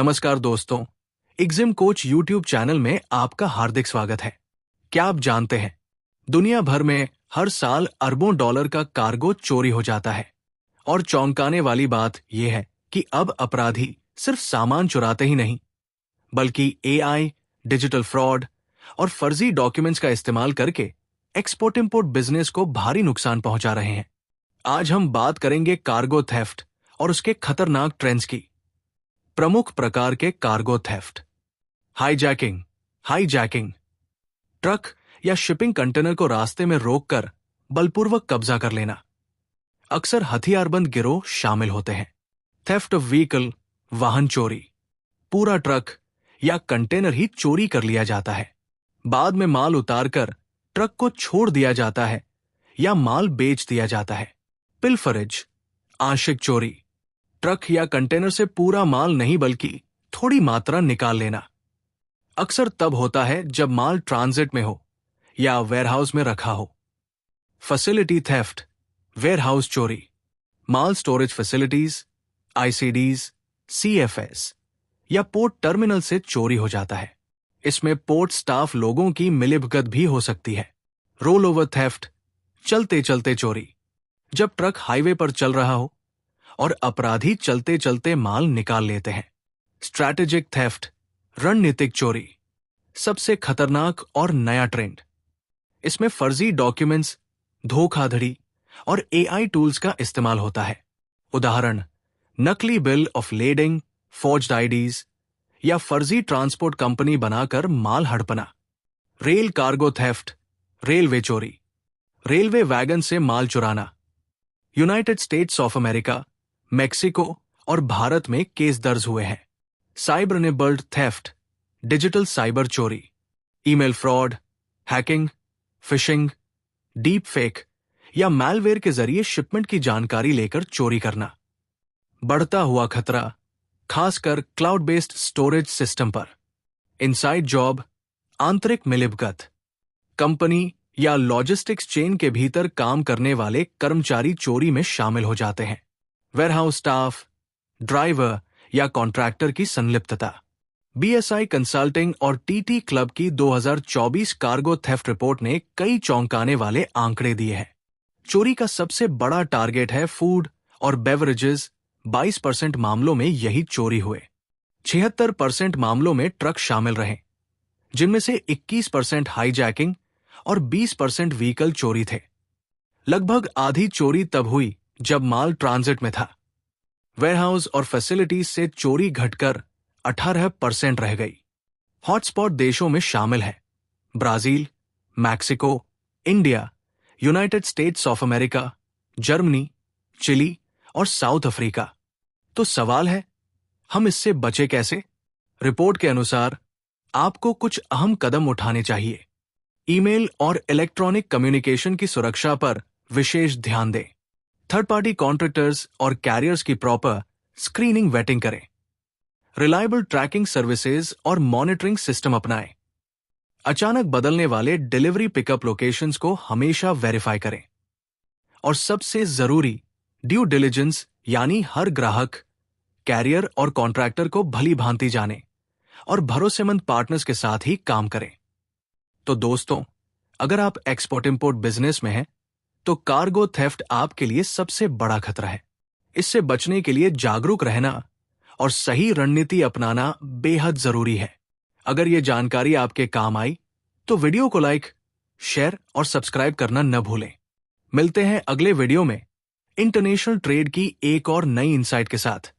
नमस्कार दोस्तों, EXIM coach YouTube channel में आपका हार्दिक स्वागत है। क्या आप जानते हैं, दुनिया भर में हर साल अरबों डॉलर का कार्गो चोरी हो जाता है। और चौंकाने वाली बात यह है कि अब अपराधी सिर्फ सामान चुराते ही नहीं, बल्कि एआई, डिजिटल फ्रॉड और फर्जी डॉक्यूमेंट्स का इस्तेमाल करके एक्सपोर्ट इंपोर्ट बिजनेस को भारी नुकसान पहुंचा रहे हैं। आज हम बात करेंगे कार्गो थेफ्ट और उसके खतरनाक ट्रेंड्स की। प्रमुख प्रकार के कार्गो थेफ्ट। हाईजैकिंग, ट्रक या शिपिंग कंटेनर को रास्ते में रोककर बलपूर्वक कब्जा कर लेना। अक्सर हथियारबंद गिरोह शामिल होते हैं। थेफ्ट ऑफ व्हीकल, वाहन चोरी। पूरा ट्रक या कंटेनर ही चोरी कर लिया जाता है। बाद में माल उतारकर ट्रक को छोड़ दिया जाता है या माल बेच दिया जाता है। पिल्फरेज, आंशिक चोरी। ट्रक या कंटेनर से पूरा माल नहीं बल्कि थोड़ी मात्रा निकाल लेना। अक्सर तब होता है जब माल ट्रांजिट में हो या वेयरहाउस में रखा हो। फैसिलिटी थेफ्ट, वेयरहाउस चोरी। माल स्टोरेज फैसिलिटीज, आईसीडीज, सीएफएस या पोर्ट टर्मिनल से चोरी हो जाता है। इसमें पोर्ट स्टाफ लोगों की मिलीभगत भी हो सकती है। रोल ओवर थेफ्ट, चलते चलते चोरी। जब ट्रक हाईवे पर चल रहा हो और अपराधी चलते चलते माल निकाल लेते हैं। स्ट्रैटेजिक थेफ्ट, रणनीतिक चोरी। सबसे खतरनाक और नया ट्रेंड। इसमें फर्जी डॉक्यूमेंट्स, धोखाधड़ी और एआई टूल्स का इस्तेमाल होता है। उदाहरण, नकली bill of lading, forged IDs या फर्जी ट्रांसपोर्ट कंपनी बनाकर माल हड़पना। रेल कार्गो थेफ्ट, रेलवे चोरी। रेलवे वैगन से माल चुराना। United States of America, Mexico और भारत में केस दर्ज हुए हैं। Cyber enabled theft, digital cyber चोरी। Email fraud, hacking, phishing, deep fake या मैलवेयर के जरिए शिपमेंट की जानकारी लेकर चोरी करना। बढ़ता हुआ खतरा, खासकर क्लाउड बेस्ड स्टोरेज सिस्टम पर। इनसाइड जॉब, आंतरिक मिलीभगत। कंपनी या लॉजिस्टिक्स चेन के भीतर काम करने वाले कर्मचारी चोरी में शामिल हो जाते हैं। वेयरहाउस स्टाफ, ड्राइवर या कॉन्ट्रैक्टर की संलिप्तता। बीएसआई कंसल्टिंग और टीटी क्लब की 2024 कार्गो थेफ्ट रिपोर्ट ने कई चौंकाने वाले आंकड़े दिए हैं। चोरी का सबसे बड़ा टारगेट है फूड और बेवरेजेस। 22% मामलों में यही चोरी हुए। 76% मामलों में ट्रक शामिल रहे, जिनमें से 21% हाईजैकिंग और 20% व्हीकल चोरी थे। लगभग आधी चोरी तब हुई जब माल ट्रांजिट में था। वेयरहाउस और फैसिलिटीज से चोरी घटकर 18% रह गई। हॉटस्पॉट देशों में शामिल हैं Brazil, Mexico, India, United States of America, Germany, Chile और साउथ अफ्रीका। तो सवाल है, हम इससे बचे कैसे? रिपोर्ट के अनुसार आपको कुछ अहम कदम उठाने चाहिए। ईमेल और इलेक्ट्रॉनिक कम्युनिकेशन की सुरक्षा पर विशेष ध्यान दें। थर्ड पार्टी कॉन्ट्रैक्टर्स और कैरियर्स की प्रॉपर स्क्रीनिंग वेटिंग करें। रिलायबल ट्रैकिंग सर्विसेज और मॉनिटरिंग सिस्टम अपनाएं। अचानक बदलने वाले डिलीवरी पिकअप लोकेशंस को हमेशा वेरीफाई करें। और सबसे जरूरी, ड्यू डिलिजेंस यानी हर ग्राहक, कैरियर और कॉन्ट्रैक्टर को भली भांति जाने और भरोसेमंद पार्टनर्स के साथ ही काम करें। तो दोस्तों, अगर आप एक्सपोर्ट इंपोर्ट बिजनेस में हैं, तो कार्गो थेफ्ट आपके लिए सबसे बड़ा खतरा है। इससे बचने के लिए जागरूक रहना और सही रणनीति अपनाना बेहद जरूरी है। अगर ये जानकारी आपके काम आई, तो वीडियो को लाइक, शेयर और सब्सक्राइब करना न भूलें। मिलते हैं अगले वीडियो में इंटरनेशनल ट्रेड की एक और नई इंसाइट के साथ।